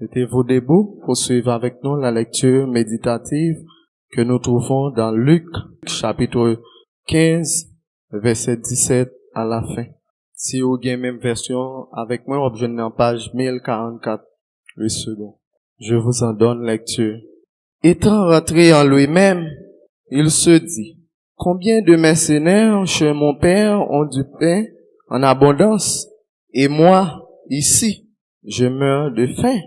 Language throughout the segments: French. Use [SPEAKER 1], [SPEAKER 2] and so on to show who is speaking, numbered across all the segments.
[SPEAKER 1] Mettez-vous debout pour suivre avec nous la lecture méditative que nous trouvons dans Luc, chapitre 15, verset 17 à la fin. Si vous avez même version avec moi, vous avez en page 1044, le second. Je vous en donne lecture. Étant rentré en lui-même, il se dit, combien de mercenaires chez mon père ont du pain en abondance, et moi, ici, je meurs de faim.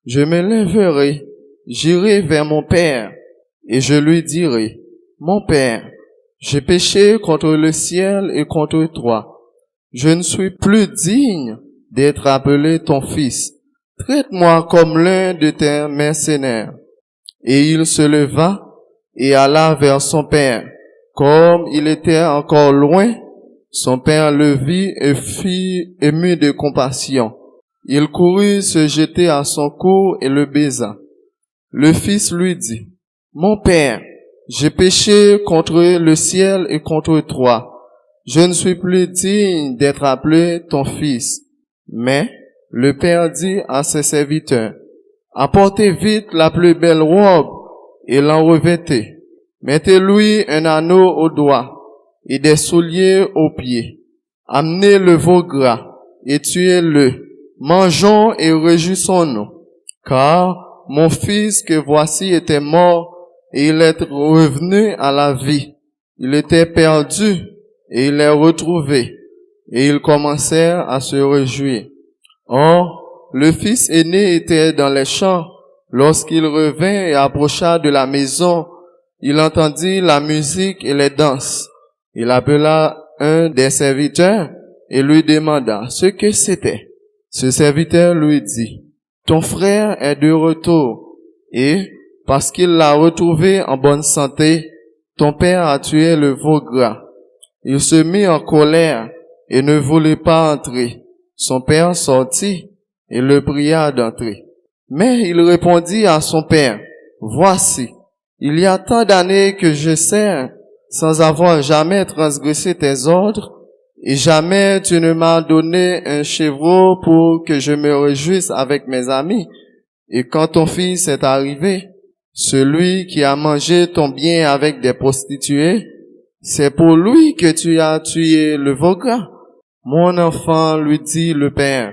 [SPEAKER 1] Je me lèverai, j'irai vers mon père, et je lui dirai, mon père, j'ai péché contre le ciel et contre toi. Je ne suis plus digne d'être appelé ton fils. Traite-moi comme l'un de tes mercenaires. Et il se leva et alla vers son père. Comme il était encore loin, son père le vit et fut ému de compassion. Il courut se jeter à son cou et le baisa. Le fils lui dit, mon père, j'ai péché contre le ciel et contre toi. Je ne suis plus digne d'être appelé ton fils. Mais le père dit à ses serviteurs, apportez vite la plus belle robe et l'en revêtez. Mettez-lui un anneau au doigt et des souliers aux pieds. Amenez le veau gras et tuez-le. Mangeons et réjouissons-nous, car mon fils que voici était mort et il est revenu à la vie. Il était perdu et il est retrouvé. Et ils commencèrent à se réjouir. Or, le fils aîné était dans les champs. Lorsqu'il revint et approcha de la maison, il entendit la musique et les danses. Il appela un des serviteurs et lui demanda ce que c'était. Ce serviteur lui dit, ton frère est de retour, et, parce qu'il l'a retrouvé en bonne santé, ton père a tué le veau gras. Il se mit en colère et ne voulait pas entrer. Son père sortit et le pria d'entrer. Mais il répondit à son père, voici, il y a tant d'années que je sers sans avoir jamais transgressé tes ordres, et jamais tu ne m'as donné un chevreau pour que je me réjouisse avec mes amis. Et quand ton fils est arrivé, celui qui a mangé ton bien avec des prostituées, c'est pour lui que tu as tué le veau gras. Mon enfant, lui dit le père,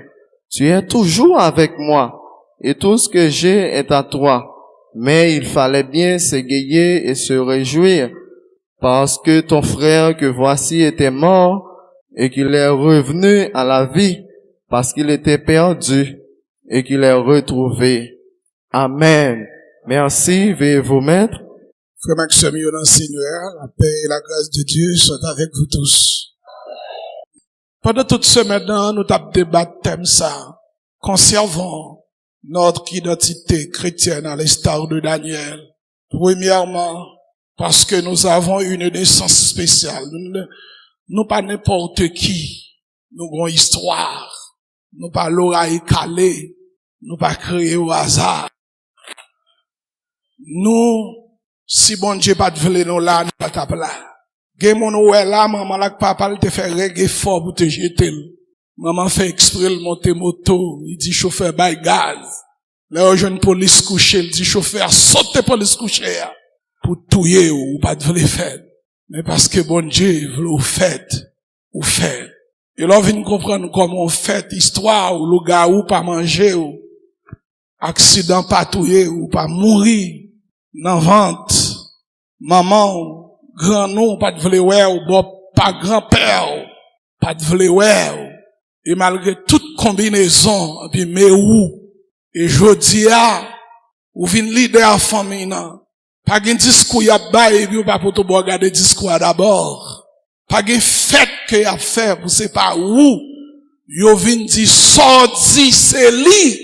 [SPEAKER 1] tu es toujours avec moi, et tout ce que j'ai est à toi. Mais il fallait bien s'égayer et se réjouir, parce que ton frère que voici était mort, et qu'il est revenu à la vie, parce qu'il était perdu, et qu'il est retrouvé. Amen. Merci, veuillez vous mettre.
[SPEAKER 2] Frère Maxime, dans le Seigneur, la paix et la grâce de Dieu sont avec vous tous. Pendant toute semaine, nous avons débattu thème ça. Conservons notre identité chrétienne à l'instar de Daniel. Premièrement, parce que nous avons une naissance spéciale. Nous pas n'importe qui. Nous avons une histoire. Nous pas l'oreille calée. Nous pas créé au hasard. Nous, si bon Dieu pas de voler nous là, nous pas taper là. Gen mon oué là, maman là, papa te fait reggae fort pour te jeter. Maman fait exprès le monter moto. Il dit chauffeur bail gaz. Là, jeune police couché, il dit chauffeur saute police couché. Pour touiller ou pas de voler faire. Mais parce que bon Dieu veut ou fait. Et là, on vient comprendre comment on fait histoire ou le gars ou pas manger ou accident pas touiller ou pas mourir dans vente. Maman, grand nom, pas de voler ou bon, pas grand-père, pas de voler et malgré toute combinaison, puis mais où, et jodi a, ou vin leader famille nan, pas gen discours y a bail, ou pas pour tout regarder discours d'abord, pas gen fête que y a fait, pour c'est pas où, yo vin di sordi c'est li,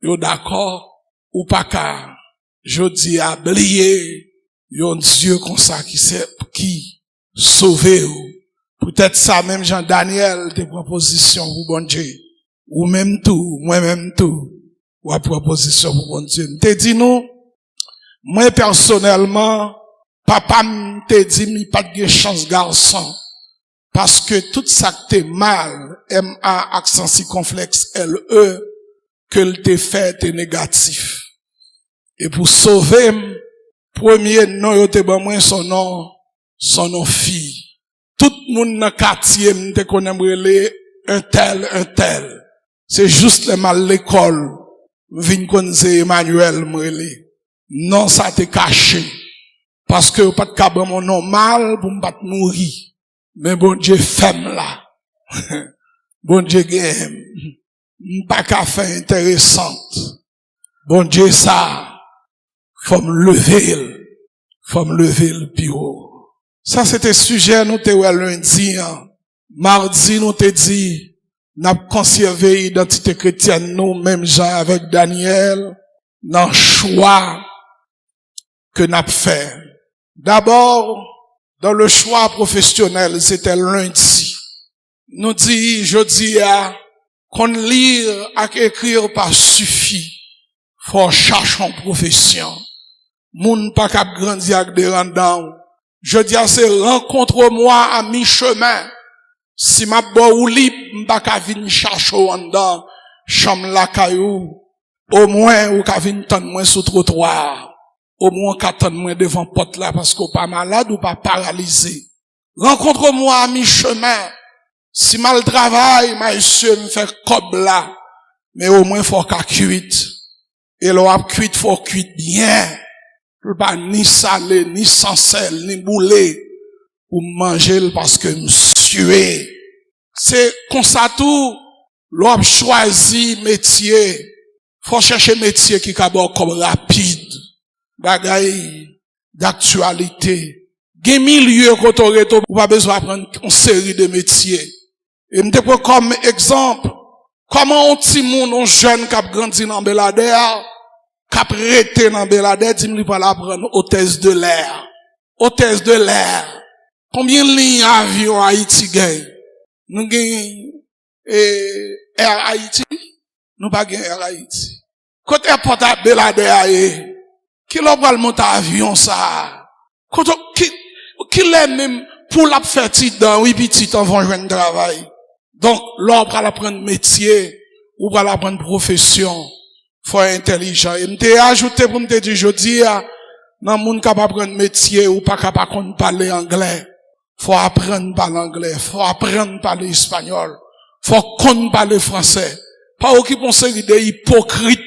[SPEAKER 2] yo d'accord, ou pas ka, jodi a blié, yon Dieu comme ça qui sauve ou. Peut-être ça même Jean Daniel des propositions pour bon Dieu. Ou même tout, moi-même tout. Ou à proposition pour bon Dieu. Te dit nous, moi personnellement, papa te dit mi pas de chance garçon. Parce que tout ça que t'es mal, M-A accent circonflexe L-E, que le te fait est négatif. Et pour sauver, premier nom, yo te ban moi son nom fille. Tout le monde dans le quartier, te connaît un tel. C'est juste le mal l'école. Vin connaisse Emmanuel m'rele. Non, ça te caché. Parce que pas de cabran mon nom mal pour me pas mourir. Mais bon Dieu femme là. Bon Dieu gagne. Pas qu'à faire intéressante. Bon Dieu ça. Faut me lever le bureau. Ça c'était sujet nous te lundi. Mardi nous te dit n'a conservé l'identité chrétienne nous même gens avec Daniel dans le choix que n'a fait. D'abord dans le choix professionnel, c'était lundi. Nous dit jeudi à qu'on lire et écrire pas suffit. Faut chercher en profession. Moun pas cap grandir avec des rendants. Je dis à c'est rencontre-moi à mi-chemin. Si ma bo ou libre, m'pa ka vin chercher en dedans, chambre la caillou. Au moins, ou ka vin tendre moins sous trottoir. Au moins, ka tendre moins devant porte là, parce qu'on pas malade ou pas paralysé. Rencontre-moi à mi-chemin. Si mal travail, monsieur me fait cob là. Mais au moins, faut qu'à cuite. Et l'on a cuite, faut cuite bien. Pas ni salé, ni sans sel, ni boulé. Pour manger parce que m'suer. C'est comme ça tout, l'on choisi métier. Faut chercher métier qui d'abord comme rapide. Bagaille d'actualité. Gen milieu kotoreto, ou pas besoin d'apprendre une série de métiers. Et m'te prend comme exemple, comment un petit monde, un jeune qui a grandi dans Belader, qui a prêté dans Belader, dit-il pas l'apprendre hôtesse de l'air. Hôtesse de l'air. Combien de lignes avion Haïti gagne? Nous gagnons Air Haïti? Nous pas gagnons Air Haïti. Côté airport à Belader, qui l'a pas le monter avion ça? Qui l'est même pour la faire petit dans oui petit en vont joindre travail. Donc là on va apprendre métier ou va apprendre profession. Faut être intelligent. Et m'te ajouté pour m'te dire jodi a dans monde capable prendre métier ou pas capable parler anglais. Faut apprendre parler anglais, faut apprendre parler espagnol, faut qu'on parler français. Pas occuper une série de hypocrites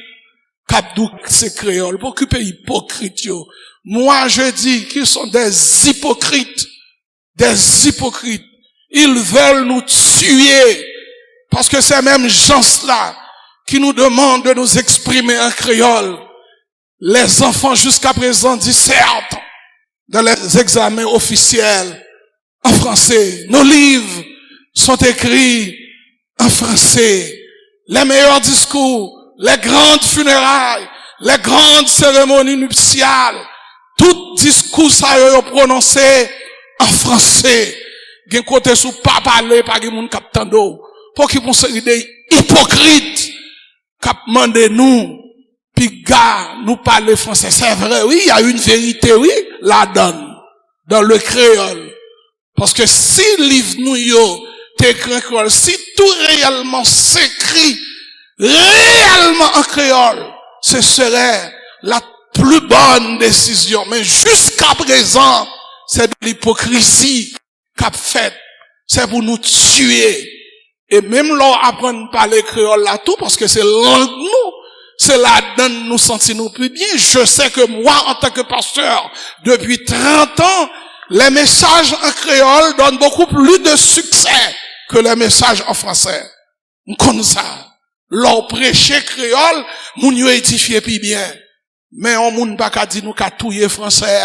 [SPEAKER 2] capdou c'est créole, pour occuper hypocrites yo. Moi je dis qu'ils sont des hypocrites. Des hypocrites. Ils veulent nous tuer parce que ces mêmes gens-là qui nous demandent de nous exprimer en créole. Les enfants jusqu'à présent dissertent dans les examens officiels en français. Nos livres sont écrits en français. Les meilleurs discours, les grandes funérailles, les grandes cérémonies nuptiales, tout discours ça y est prononcé en français. Gen côté sous pas parler par gen moun k'ap tando. Pour qu'ils pensent des hypocrites k'ap mande nous puis gars nous parler français. C'est vrai, oui, il y a une vérité, oui, là-dedans dans le créole. Parce que si livre nous yo t'écrit en créole, si tout réellement s'écrit réellement en créole, ce serait la plus bonne décision. Mais jusqu'à présent, c'est de l'hypocrisie qu'a fait. C'est pour nous tuer. Et même là, apprendre à parler créole là tout, parce que c'est langue nous. C'est là-dedans nous sentir nous plus bien. Je sais que moi, en tant que pasteur, depuis 30 ans, les messages en créole donnent beaucoup plus de succès que les messages en français. Comme ça. Leur prêcher créole, moun yo édifié puis bien. Mais on moun pas ka di nous ka touyer français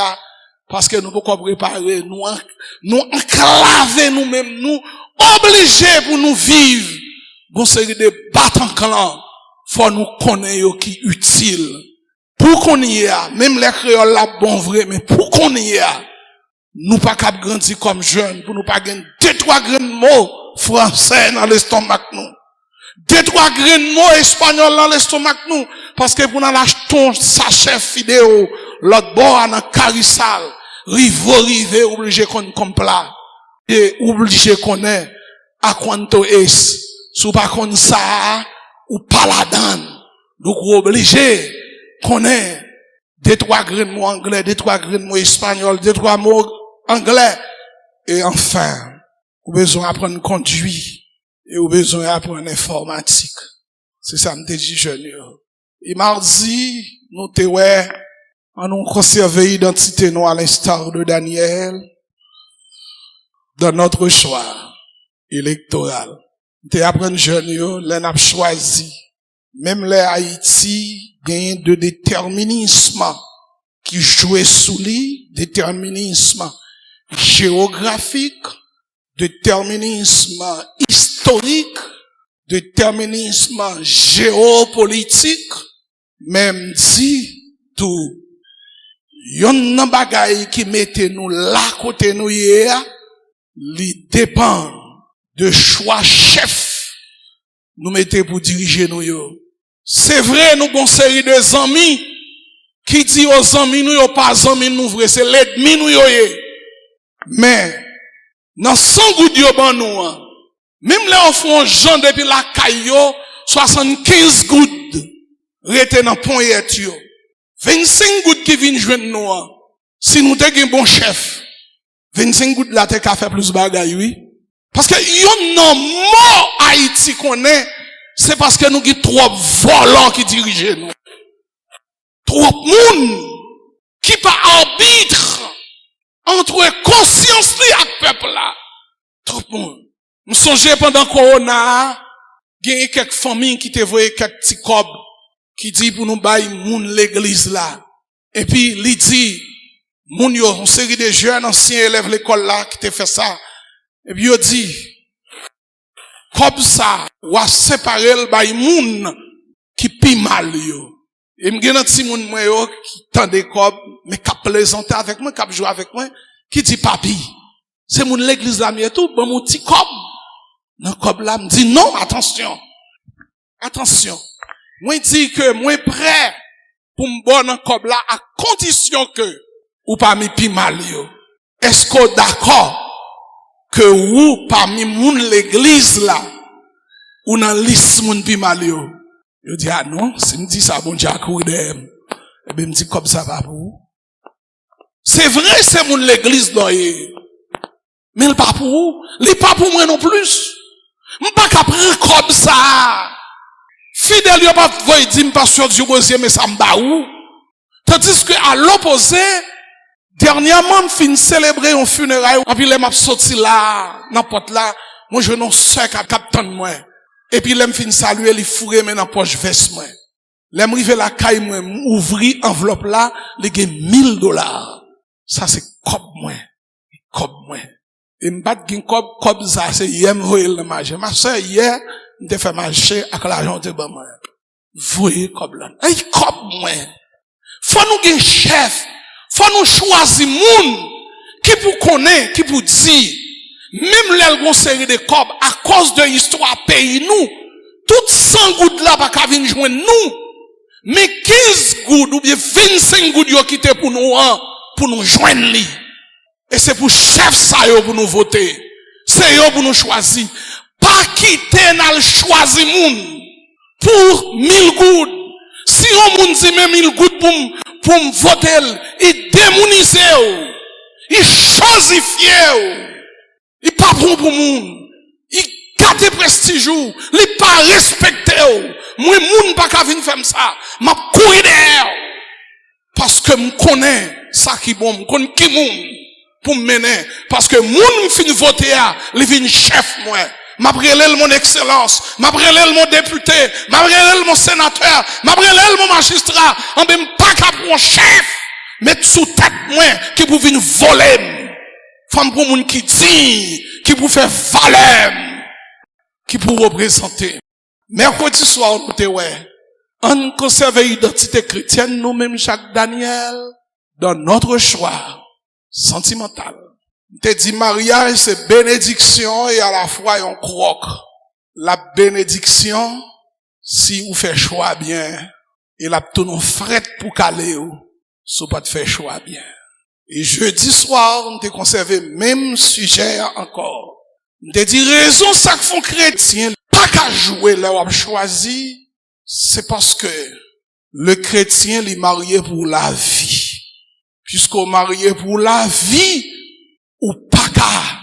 [SPEAKER 2] parce que nous pouvons préparer nous enclaver nous-mêmes nous obligés pour nous vivre. Bon série de battre en clan, faut nous connaître qui utile. Pour qu'on y ait, même les créoles là bon vrai, mais pour qu'on y ait, nous pas cap grandir comme jeunes, pour nous pas gagner 2-3 grains de mots français dans l'estomac nous. 2-3 grains de mots espagnols dans l'estomac nous. Parce que vous n'avez acheté sachet vidéo, l'autre bord dans carissal, rive, obligé qu'on comme plat. Et obligé qu'on est, à quanto est, sous pas comme ça, ou pas la donne. nous obligés connaître deux, trois grains de mots anglais, deux, trois grains de mots espagnol, deux, trois mots anglais. Et enfin, vous avez besoin d'apprendre à conduire. Et vous avez besoin d'apprendre l'informatique. C'est ça, me dit jeune. Et mardi, nous te ouais, nous conserver l'identité nous à l'instar de Daniel dans notre choix électoral. Nous te apprendre jeune, l'en a choisi. Même les Haïti, gagne de déterminisme qui jouait sous lui, déterminisme géographique, déterminisme historique, déterminisme géopolitique, même dit tout. Yon nan bagay qui mette nous là côté nous hier, li dépend de choix chef nous mettez pour diriger nous yo. C'est vrai, nous avons une série de amis qui dit aux amis nous yo pas amis nous vrai, c'est l'ennemi nous yo. Mais dans 100 gouttes yo ban nous, même là on font gens depuis la caillou 75 gouttes rete dans pont yet yo. 25 gouttes qui viennent joindre nous. Si nous t'es un bon chef, 25 gouttes là t'es qu'à faire plus bagay, oui. Parce que yon non mort Haïti connaît, c'est parce que nous avons trop volants qui dirigent nous. Trop moun qui pas arbitre entre conscience et peuple là. Trop moun. Nous songeons pendant Corona, il y a quelques familles qui te voyaient quelques petits cobs qui dit pour nous bailler moun l'église là. Et puis, il dit, moun yo, une série de jeunes anciens élèves l'école là qui te fait ça. Et puis, il dit, comme ça, ou à séparer le bail moun qui pi mal yo. Et m'gen un petit moun moi yo qui tande kob, mais qui plaisanter avec moi, qui jouer avec moi, qui dit papi, c'est moun l'église là et tout, bon mon petit kob. Nan kob là me dit non, attention. Attention. Moi dit que moi prêt pour me bon nan kob là à condition que ou pas mi pi mal yo. Est-ce que d'accord que ou parmi moun l'église là ou nan liste moun pi mal yo? Yo dit ah non, si me dit ça bon Dieu accourir dem. Et ben me dit comme ça va pour. C'est vrai c'est moun l'église là mais il pas pour, il pas pour moi non plus. M'pas qu'à prendre comme ça. Fidèle yo pas voy dire pasteur Dieu bozier mais ça m'ba ou. Tandis que à l'opposé, dernièrement fin célébrer un funérail et puis les m'a sorti là, n'importe là, moi je non sœur capitaine moi. Et puis les fin saluer les fourrer mais dans poche veste moi. Les m'river la caille moi ouvrir enveloppe là, les gain $1000. Ça c'est cob moi. Cob moi. Et m'bat gen cob ça c'est hier m'voyer le marché. Ma sœur hier m'te fait marcher avec l'argent de moi. Voyez cob là. Hey cob moi. Faut nous gen chef. Faut nous choisir moun qui pour connaître, qui pour dire même les gon série de cob à cause de l'histoire pays nous toutes 100 gouttes là pas venir joindre nous. Mais 15 gouttes ou bien 25 gouttes yo quitté pour nous joindre li. Et c'est pour chef ça yo pour nous voter. C'est yo pour nous choisir. Pas quitter n'a choisir moun pour 1000 gouttes. Si on moun dit même 1000 gouttes pour me voter, il démonise ou. Il chosifie ou. Il pas bon pour moun. Il gâte prestige ou. Il pas respecté ou. Moi moun pas ka vinn faire ça. M'a courir derrière. Parce que me connais ça qui bon, me connais qui moun. Pour me mener. Parce que moun fin voter à, il vient chef moi. M'a brûlé mon excellence, m'a brûlé mon député, m'a brûlé mon sénateur, m'a brûlé mon magistrat. En même pas qu'à pour chef, mettre sous tête moi qui pour venir voler. Femme pour moun qui dit, qui pour faire valeur, qui pour représenter. Mercredi soir nous te ouais. On conserve l'identité chrétienne nous-mêmes Jacques Daniel dans notre choix sentimental. Te dit mariage c'est bénédiction et à la fois un croc. La bénédiction si vous faites choix bien et la tout non fret pour caler ou si pas de faire choix bien. Et jeudi soir on te conservé même sujet encore. On te dit raison ça que font chrétien pas qu'à jouer là on choisi c'est parce que le chrétien est marié pour la vie. Puisqu'on marié pour la vie, ou pas qu'à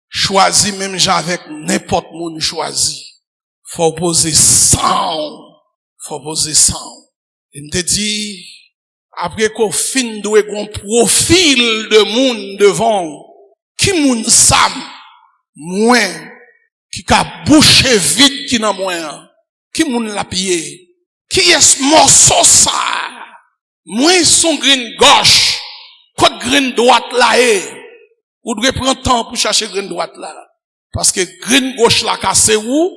[SPEAKER 2] choisir même gens avec n'importe monde choisi. Faut poser 100. Faut poser 100. Il me dit, après qu'on fin doit un profil de monde devant, qui moun sam, moins, qui ka bouche vide qui n'a moins, qui moun la pied, qui est morceau ça, moins son grain gauche, côté grain droite là ou devez prendre temps pour chercher grain droite là, parce que grain gauche là c'est ou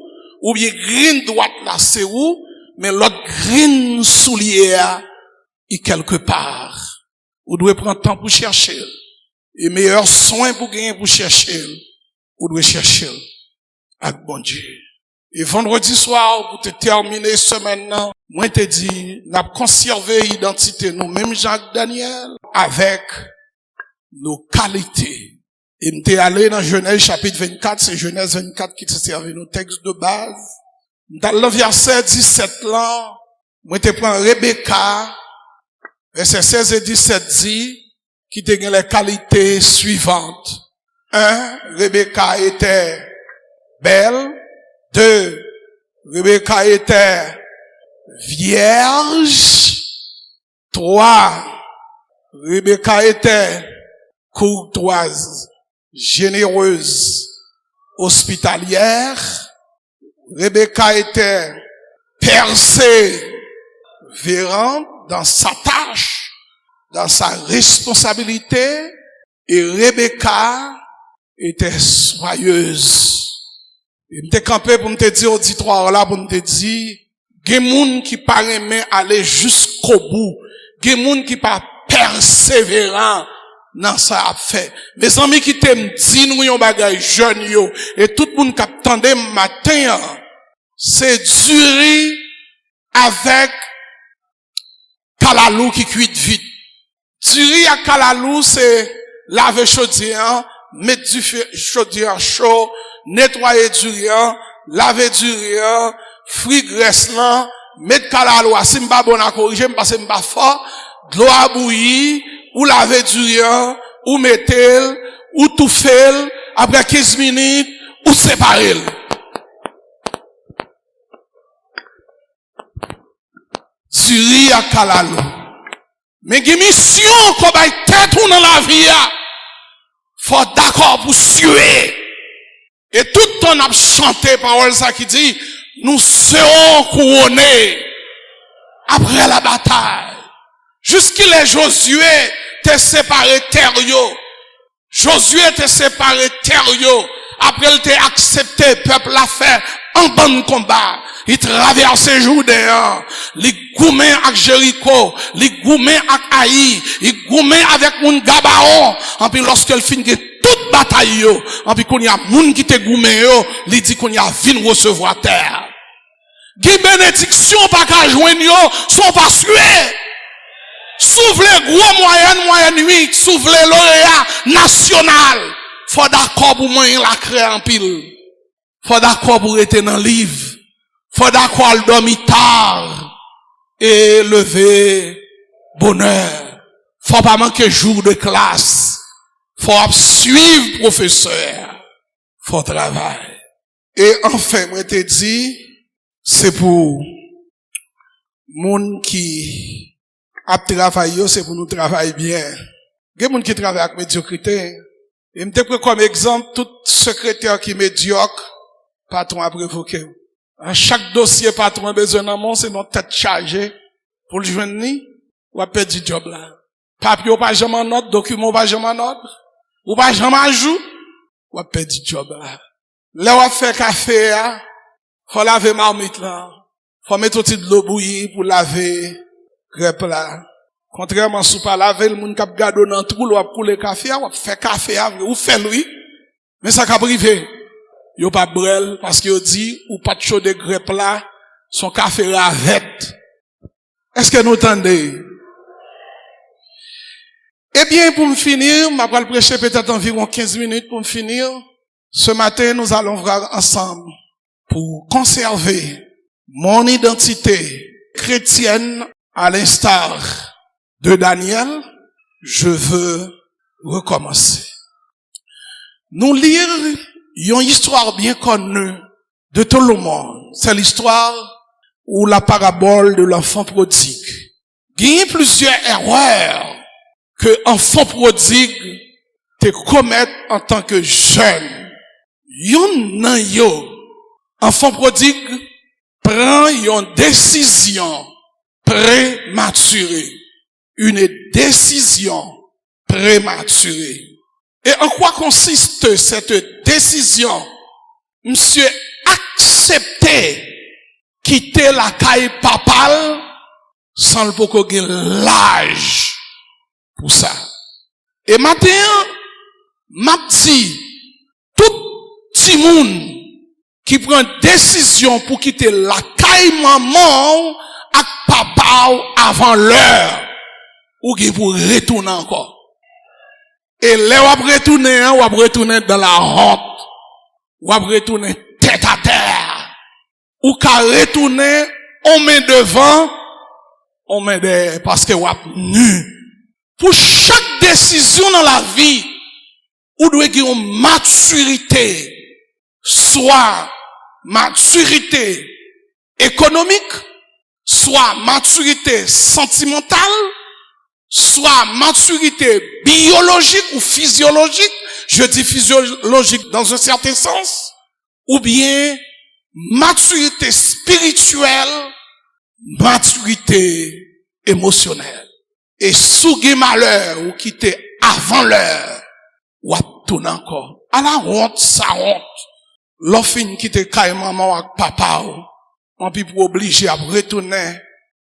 [SPEAKER 2] bien grain droite là c'est où, mais l'autre grain soulier est quelque part. Ou devez prendre temps pour chercher. Et meilleur soin pour gagner pour chercher. Ou devez chercher avec bon Dieu. Et vendredi soir, pour te terminer semaine, moi te dit, n'a conservé l'identité nous, même Jacques Daniel, avec nos qualités. Et m'était allé dans Genèse chapitre 24, c'est Genèse 24 qui te servait nos textes de base. Dans le verset 17 là, moi te prends Rebecca, verset 16 et 17 dit, qui te gagne les qualités suivantes. 1, Rebecca était belle. 2, Rebecca était vierge. 3, Rebecca était courtoise, généreuse, hospitalière. Rebecca était persévérante dans sa tâche, dans sa responsabilité, et Rebecca était soyeuse. Il m'était campé pour me dire auditoire là, pour me dire, gen moun qui pas aimer aller jusqu'au bout, gen moun qui pas persévérant dans ça a fait. Mes amis qui t'aiment dit nous yon bagay jeune yo, et tout le monde qui attendait matin, c'est durer avec kalalou qui cuit vite. Durer à kalalou, c'est laver chaudière, mettre du chaudière chaud, nettoyer du riz, laver du riz, frit graisse là, mettre kalalou, si m'pa bon à corriger, parce que m'pa fort, de l'eau à bouillir, ou laver du riz, ou mettre, ou tout faire, après 15 minutes, ou séparer. Du riz à kalalou. Mais qui mission qu'on va tête ou dans la vie, faut d'accord pour suer. Et tout le temps a chanté parole ça qui dit, nous serons couronnés après la bataille. Jusqu'il est Josué te séparé terre yo. Josué te séparé terre yo. Après il t'a accepté, peuple l'a fait en bon combat. Il traverse Jourdain, il goumé avec Jéricho, il goumé avec Haï, il goumé avec moun Gabaon. Et puis lorsqu'il finit toute bataille yo, et puis qu'on y a moun qui te goumé yo, il dit qu'on y a vin recevoir terre. Qui bénédiction pas qu'à joindre yo, sont pas sués. S'ouvre les gros moyenne nuit, s'ouvre les lauréats national. Faut d'accord pour moi la créer en pile. Faut d'accord pour être dans le livre. Faut d'accord le dormir tard et lever bonheur. Faut pas manquer jour de classe. Faut suivre professeur. Faut travailler. Et enfin, moi te dit, c'est pour moun qui a travaillé, c'est pour nous travailler bien. Il y a des gens qui travaillent avec médiocrité. Et me te prends comme exemple tout secrétaire qui est médiocre, patron a prévoqué. À chaque dossier patron a besoin d'un monde, c'est notre tête chargée pour le joindre, ou a perdu du job là. Papier ou pas jamais en note, document ou pas jamais en note, ou pas jamais à jour, ou a perdu du job là. Là ou a fait café, faut laver marmite là, faut mettre un petit de l'eau bouillie pour laver grèpe là. Contrairement sous pas laver, le monde qui a gardé dans le trou, ou a couler café, ou a fait café, ou fait lui, mais ça a privé. Yo pas brel parce que yo dit ou pas de chaud de grèpe là, son café ravette. Est-ce que nous entendez? Eh bien, pour me finir, je vais prêcher peut-être environ 15 minutes pour me finir. Ce matin, nous allons voir ensemble pour conserver mon identité chrétienne, à l'instar de Daniel, je veux recommencer. Nous lire une histoire bien connue de tout le monde. C'est l'histoire ou la parabole de l'enfant prodigue. Il y a plusieurs erreurs que l'enfant prodigue te commet en tant que jeune. Enfant prodigue prend une décision prématurée. Une décision prématurée. Et en quoi consiste cette décision? Monsieur accepter quitter la caille papale sans le beaucoup l'âge pour ça. Et maintenant, m'a dit, tout petit monde qui prend décision pour quitter la caille maman avec papa avant l'heure, ou qui pour retourner encore. Et là, on va retourner dans la honte, on va retourner tête à terre, ou qu'à retourner, on met devant, on met derrière, parce que on va nu. Pour chaque décision dans la vie, ou doit avoir une maturité, soit maturité économique, soit maturité sentimentale, soit maturité biologique ou physiologique, je dis physiologique dans un certain sens, ou bien maturité spirituelle, maturité émotionnelle. Et sous des malheurs ou quitter avant l'heure, ou à tourner encore. À la honte, ça honte. L'offre qui te caille maman avec papa, on peut pour obliger à retourner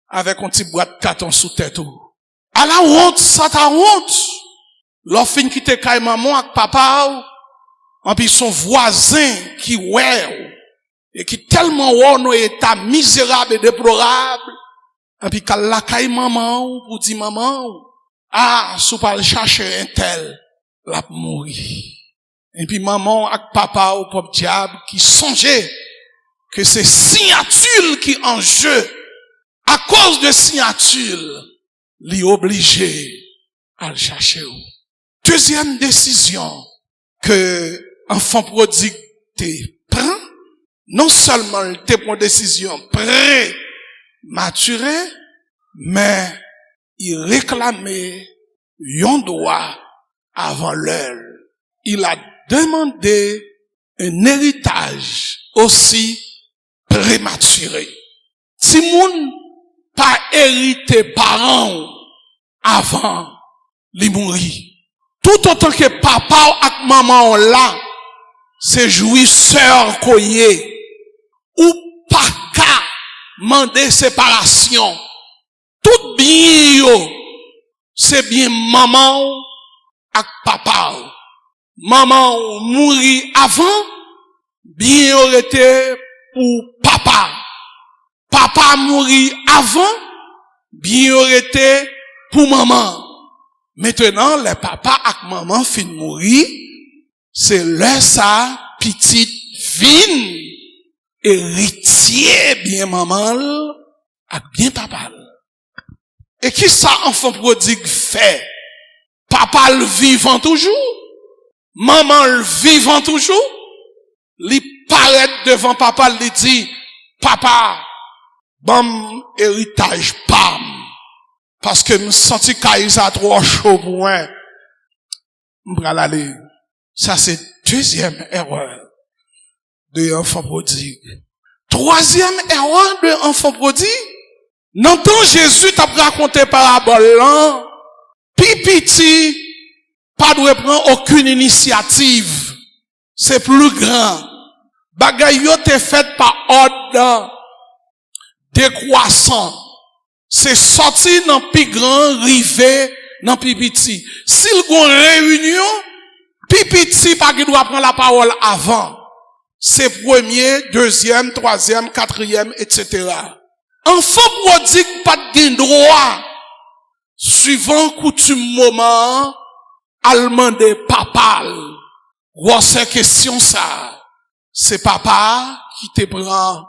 [SPEAKER 2] avec un petit boîte de carton sous tête. À la honte, ça ta honte. L'offre qui te caille maman avec papa, on peut son voisin qui ouais, et qui tellement ouais, état misérable et déplorable, et puis qu'elle la caille maman, pour dire maman, ah, sous pas le chercher un tel, la mourir. Et puis maman avec papa au pop diable qui songeait que c'est signature qui en jeu. À cause de signature, l'y obligé à le chercher. Deuxième décision que enfant prodigue prend, non seulement il prend une décision prématurée, mais il réclamait un droit avant l'heure. Il a demandé un héritage aussi prématuré. Si moun pas hérité parents avant les mourir, tout autant que papa et maman là, c'est jouisseur koye ou pas qu'à demander séparation. Tout bien yo, c'est bien maman et papa. Maman mourit avant, bien aurait été pour papa. Papa mourit avant, bien aurait été pour maman. Maintenant, les papas et maman fin mourir, c'est là ça, petite vine, héritier bien maman, et bien papa. Et qui ça enfant prodigue fait? Papa le vivant toujours? Maman le vivant toujours? Li paraît devant papa, li dit, papa, bon héritage, pam. Parce que me senti kaïsa trop chaud pour moi. M'bral aller. Ça c'est deuxième erreur de enfant prodigue. Troisième erreur de enfant prodigue. N'entend Jésus t'a raconté parabole là, pipiti, pas de prendre aucune initiative. C'est plus grand. Bagay yo te fait par ordre décroissant. C'est sorti dans plus grand, rivé dans pipiti. S'il y a une réunion, pipiti pas qui doit prendre la parole avant. C'est premier, deuxième, troisième, quatrième, etc. Enfant prodigue pas de droit. Suivant coutume moment, allemand de papa. Ou c'est question ça. C'est papa qui te prend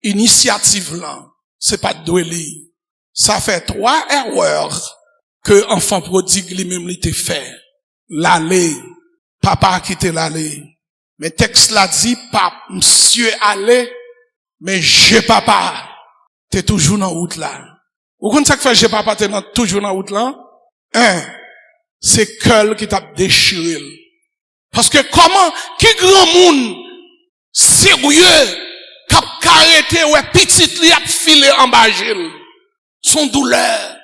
[SPEAKER 2] initiative là, c'est pas de doueli. Ça fait 3 erreurs que enfant prodigue lui-même l'était fait. L'aller, papa a quitté l'aller. Mais texte là dit, papa, monsieur allé, mais j'ai papa, t'es toujours dans la route là. Vous comprenez ça que fait j'ai papa, t'es toujours dans la route là? C'est cœur qui t'a déchiré. Parce que comment, qui grand monde, sérieux, cap arrêté, ouais, petit li a filé en bas, son douleur.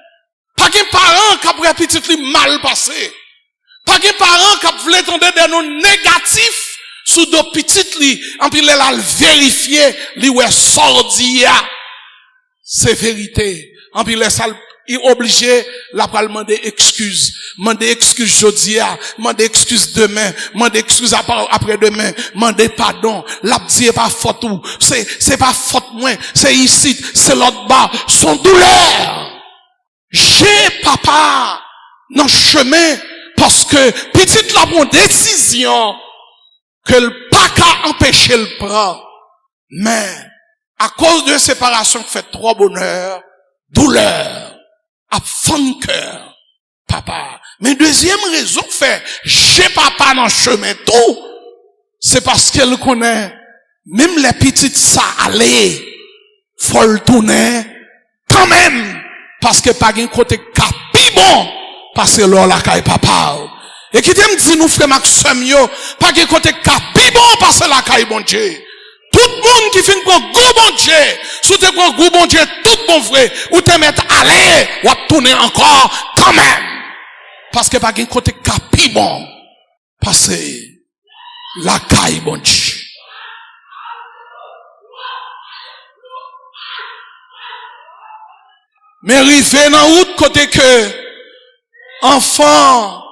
[SPEAKER 2] Pas qu'un parent qui a petit li mal passé. Pas qu'un parent qui a voulu entendre des noms négatifs sous deux petites li, en puis il a vérifié, li ouais sordia. C'est vérité. En puis il est obligé, la pral demander excuse. Demander excuse jeudi, demander excuse demain, demander excuse après-demain, demander pardon. La dit pas faute ou, c'est pas faute moi, c'est ici, c'est l'autre bas, son douleur. J'ai papa dans le chemin parce que petite la bonne décision que le pas qu'à empêcher le prendre. Mais à cause de séparation qui fait trop bonheur, douleur, à fond de cœur, papa. Mais deuxième raison fait, j'ai papa dans le chemin tout, c'est parce qu'elle connaît, même les petites ça aller, faut le tourner, quand même, parce que pas un côté capi bon, parce que là, la caille papa. Et qui t'aime dit nous frère Maxime yo, pas un côté capi bon, parce que la caille bon Dieu. Tout le monde qui fait un gros bon Dieu, si tu prends un gros bon Dieu, tout bon frère, ou te mettre à aller, ou à tourner encore, quand même. Parce que pas un côté capi bon, parce que la caille bon Dieu. Mais rivé dans l'autre côté que, enfant,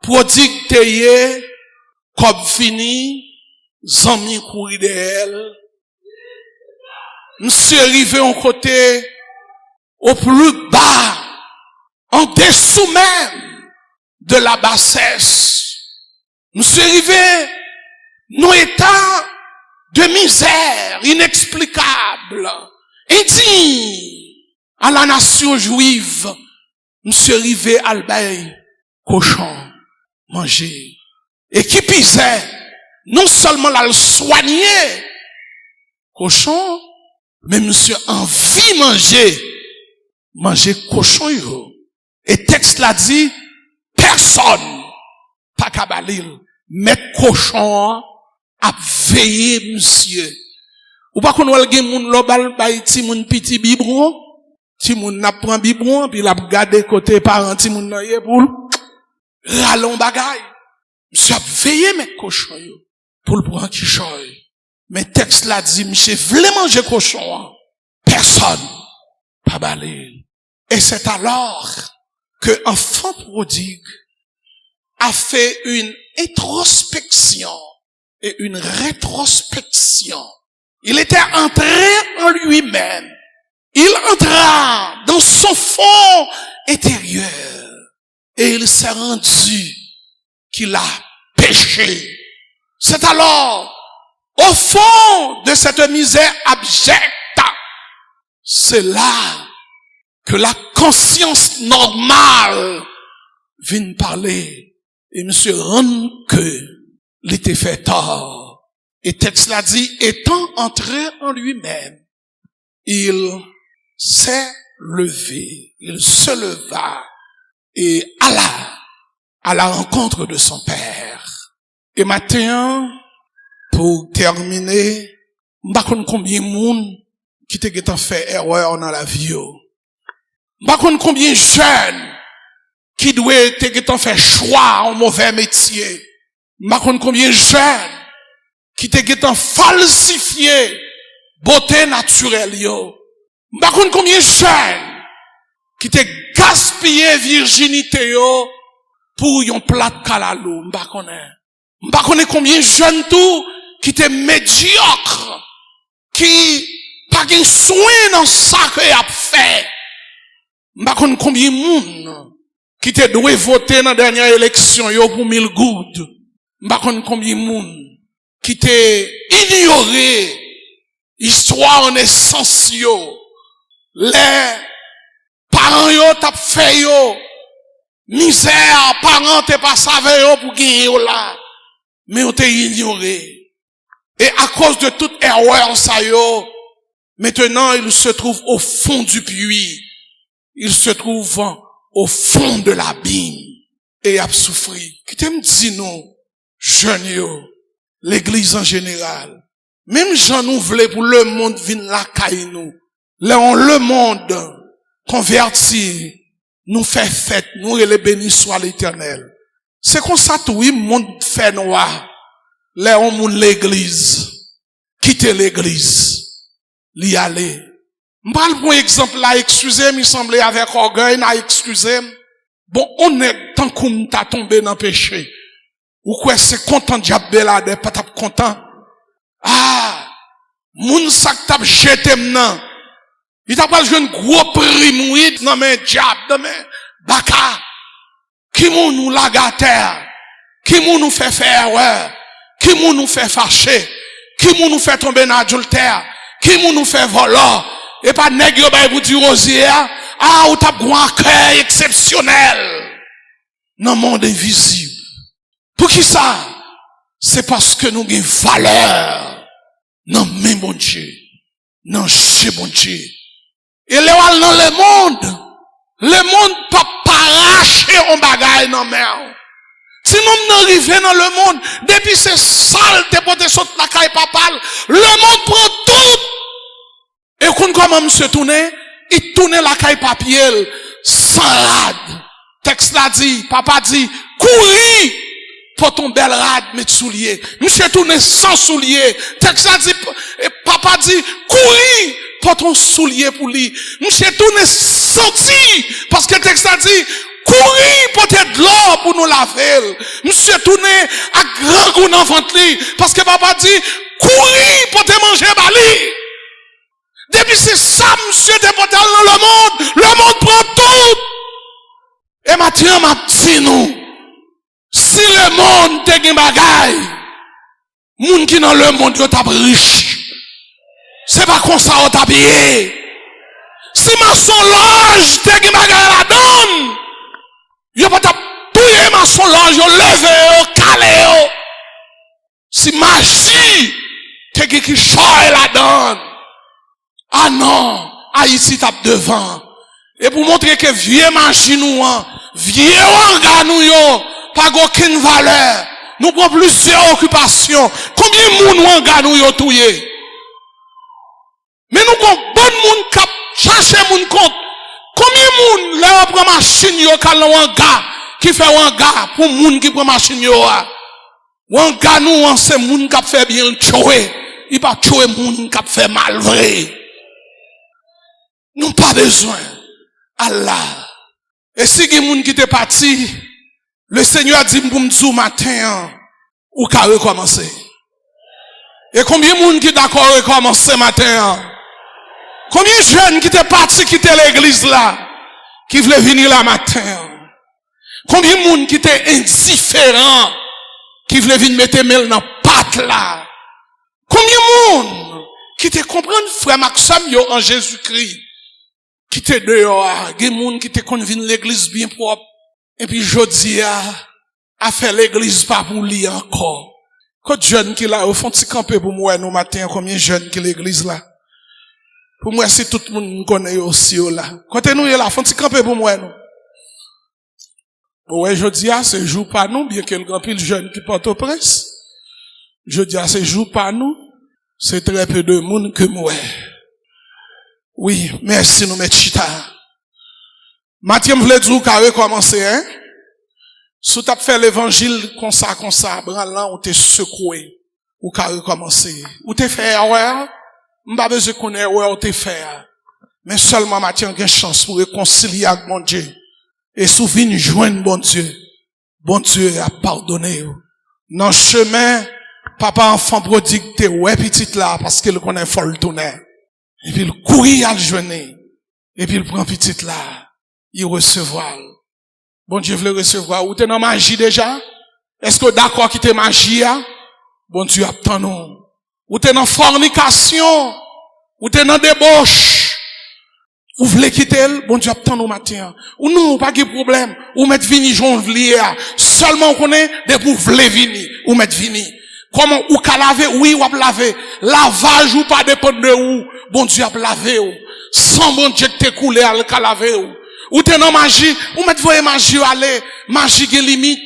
[SPEAKER 2] prodigue teye, comme fini, zami courir de elle. Monsieur arrivé en côté, au plus bas, en dessous même de la bassesse. Monsieur arrivé, nos états de misère inexplicable, indigne à la nation juive. Monsieur arrivé à l'bail, cochon, manger. Et qui pisait, non seulement la soigner, cochon, mais monsieur envie manger cochon yo. Et texte l'a dit, personne, pas kabalil, mettre cochon à veiller monsieur. Ou pas qu'on va gen moun lobal bay ti moun petit biberon, ti moun n'a prend biberon, puis l'a gardé côté parent ti moun nan yé pour ralon bagay. Monsieur a veillé mettre cochon yo. Pour le prendre qui choye. Mais texte l'a dit, monsieur voulait manger cochon. Personne. Pas balé. Et c'est alors que enfant prodigue a fait une introspection et une rétrospection. Il était entré en lui-même. Il entra dans son fond intérieur. Et il s'est rendu qu'il a péché. C'est alors, au fond de cette misère abjecte, c'est là que la conscience normale vient parler. Et monsieur rend que l'était fait tort. Et texte l'a dit, étant entré en lui-même, il s'est levé, il se leva et alla à la rencontre de son père. Et maintenant, pour terminer, m'bakon combien moun qui te fait erreur dans la vie. M'bakon combien jeunes qui doit te fait choix en mauvais métier. M'bakon combien jeunes qui te falsifié beauté naturelle yo. M'bakon combien jeunes qui te gaspillé virginité yo pour yon plat de kalalou. M'bakon combien jeunes tout qui te médiocre, qui pas gen soin dans ça que y a fait. M'bakon combien moun qui te doit voter dans dernière élection yo pour 1000 gouttes. M'bakon combien moun qui te ignoré Histoire en essence yo. Les parents yo t'a fait yo. Misère, parents t'es pas savé yo pour gagner yo là. Mais on t'a ignoré. Et à cause de toute erreur ça yo, maintenant il se trouve au fond du puits. Il se trouve au fond de l'abîme. Et a souffri. Qui t'aime dit nous, jeunes yo, l'église en général. Même j'en nous voulais pour le monde vin la caille nous. Le monde converti, nous fait fête, nous et les bénis soit l'éternel. C'est comme ça tout, le monde fait noir. On moun l'église, quitter l'église, l'y aller. M'parle pour exemple là, excusez, m'y semblait avec orgueil, n'a excusez. Bon, on est tant qu'on t'a tombé dans le péché. Ou quoi, c'est content diable belade, pas t'as content. Ah, moun sak t'a jeté m'nan. Il t'a pas joué un gros prix mouid, non mais diable, non mais baka. Qui moun nous laga terre? Qui moun nous fait faire, ouais? Qui moun nous fait fâcher? Qui moun nous fait tomber dans adultère? Qui moun nous fait voler? Et pas nèg yo bay pour du rosier, ah, ou t'as un cœur exceptionnel dans le monde invisible. Pour qui ça? C'est parce que nous avons valeur dans le même bon Dieu, dans chez bon Dieu. Et dans le monde pas arracher un bagage dans mer. Si nous n'arrivons dans le monde, depuis c'est sale de porter sur la caille papale, le monde prend tout. Et quand comment monsieur tourne, il tourne la caille papier sans rade. Texte là dit, papa dit, courir pour ton bel rade, mettre soulier. Monsieur tourne sans soulier. Texte là dit, papa dit, courir pour ton soulier pour lui. Monsieur tourne sorti, parce que texte là dit, courir pour te de l'eau pour nous laver. Monsieur tourne à grand goût dans ventre, parce que papa dit, courir pour te manger bali. Depuis c'est ça, monsieur, te porté dans le monde prend tout. Et maintenant, m'a dit nous, si le monde te gen bagay, moun qui dans le monde yo t'a riche. C'est pas comme ça on t'a payé. Si maçon loge te gen bagay la donne, yo pas t'a touyer maçon loge, yo lever, yo calé yo. Si magie te gen qui choy la donne. Ah non, Haïti tape devant. Et pour montrer que vieux machine ou vieux wanga nous yo, pas aucune valeur. Nous prenons plusieurs occupations. Combien de moun wanga nous yo touye? Mais nous prenons bon moun kap chercher moun compte. Combien de moun là prend machine yo kal wanga qui fait wanga pour moun qui prend machine yo a. Wanga nous c'est moun kap fait bien tuer. Il pas tuer moun kap fait mal vrai. Nous pas besoin. Allah. Et si il y a des gens qui sont partis, le Seigneur a dit pour me dire matin, ou qu'à recommencer. Et combien de gens qui sont d'accord à recommencer matin? Combien de jeunes qui sont partis quitter l'église là, qui voulaient venir là matin? Combien de gens qui étaient indifférents, qui voulaient venir mettre mail dans la patte là? Combien de gens qui te comprennent frère Maxime yo en Jésus-Christ? Qui te dehors, des gens qui te conviennent l'église bien propre, et puis jodi a fait l'église pas pour lui encore. Quand jeunes qui là, au fond, si camper pour moi, nous matin, combien jeunes qui l'église là? Pour moi, si tout le monde connaît aussi là. Quand nous là, font si camper pour moi, nous. Bon, ouais, jodi c'est jour pas nous, bien que le grand pile jeune qui porte au prince. Jodi c'est jour pas nous, c'est très peu de monde que moi. Oui, merci nous mettre chita. Mathieu m'vle dire qu'a recommencer hein. Si tu as fait l'évangile comme ça, branlant ou t'es secoué ou qu'a recommencer. Ou t'es fait erreur, m'pas besoin connaître erreur ou t'es fait. Mais seulement Mathieu a une chance pour réconcilier avec mon Dieu. Et souvenir joindre bon Dieu a pardonné. Dans le chemin, papa enfant prodigue t'es ouais petite là parce qu'il connaît folle tourner. Et puis il courit à le jeûner. Et puis il prend petite là. Il recevra. Bon Dieu veut recevoir. Ou t'es dans magie déjà? Est-ce que d'accord qui t'es magie? Bon Dieu attend nous. Ou t'es dans fornication? Ou t'es dans débauche. Vous voulez quitter le, bon Dieu attend au matin. Ou non, pas de problème. Ou mettre vini jonglier. Seulement on connaît des vous voulez vini. Ou mettre vini. Comment ou qu'à laver, oui, ou à laver. Lavage ou pas dépend de où. Bon Dieu a lavé ou. Sans bon Dieu te coulé à qu'à laver ou. Ou t'es dans magie, ou mettre voyer magie aller. Magie qui limite.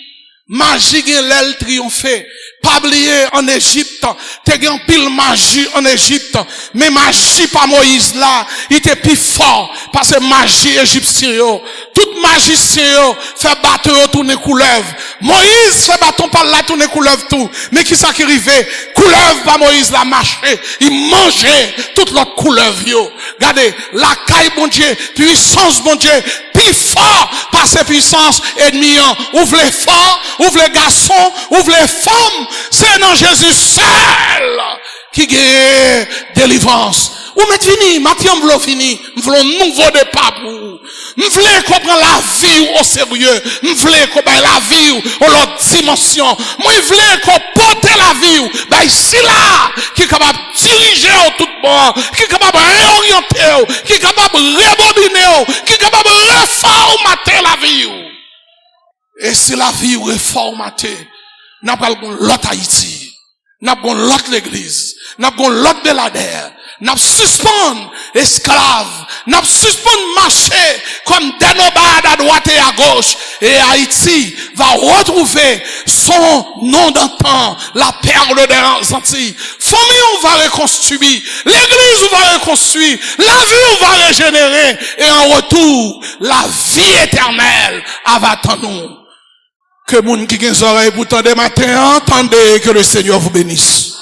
[SPEAKER 2] Magie qui l'aile triompher. Pas oublier en Égypte, t'es gen pile magie en Égypte, mais magie pas Moïse là, il était plus fort parce que magie égyptienne, toute magie fait battre tourner couleuvre. Moïse fait bâton par là tourner couleuvre tout, mais qui ça qui arrivait? Couleuvre pas Moïse là marché, il mangeait toute l'autre couleuvre yo. Regardez, la caille bon Dieu, puissance bon Dieu, plus fort par ses puissances ennemies. Ouvre les forts, ouvre les garçons, ouvre les femmes. C'est dans Jésus seul qui gagne délivrance. Ou met fini, Mathieu m'vlo fini, m'vlo nouveau départ pour vous. M'vle qu'on prend la vie au sérieux, m'vle qu'on baille la vie ou l'autre dimension. Moi m'vle qu'on porte la vie bah ici là qui est capable de diriger au tout bord, qui est capable de réorienter, qui est capable de rebobiner, qui est capable de reformater la vie. Et si la vie reformatée, n'a pas l'autre Haïti, n'a pas l'autre l'église, n'a pas l'autre Belader, n'a pas suspendre esclaves, n'a pas suspendre marché comme des nomades à droite et à gauche. Et Haïti va retrouver son nom d'antan, la perle des Antilles. Famille, on va reconstruire. L'église, on va reconstruire. La vie, on va régénérer. Et en retour, la vie éternelle va attendre nous. Que moun qui gen oreilles pour tendre matin, entendez que le Seigneur vous bénisse.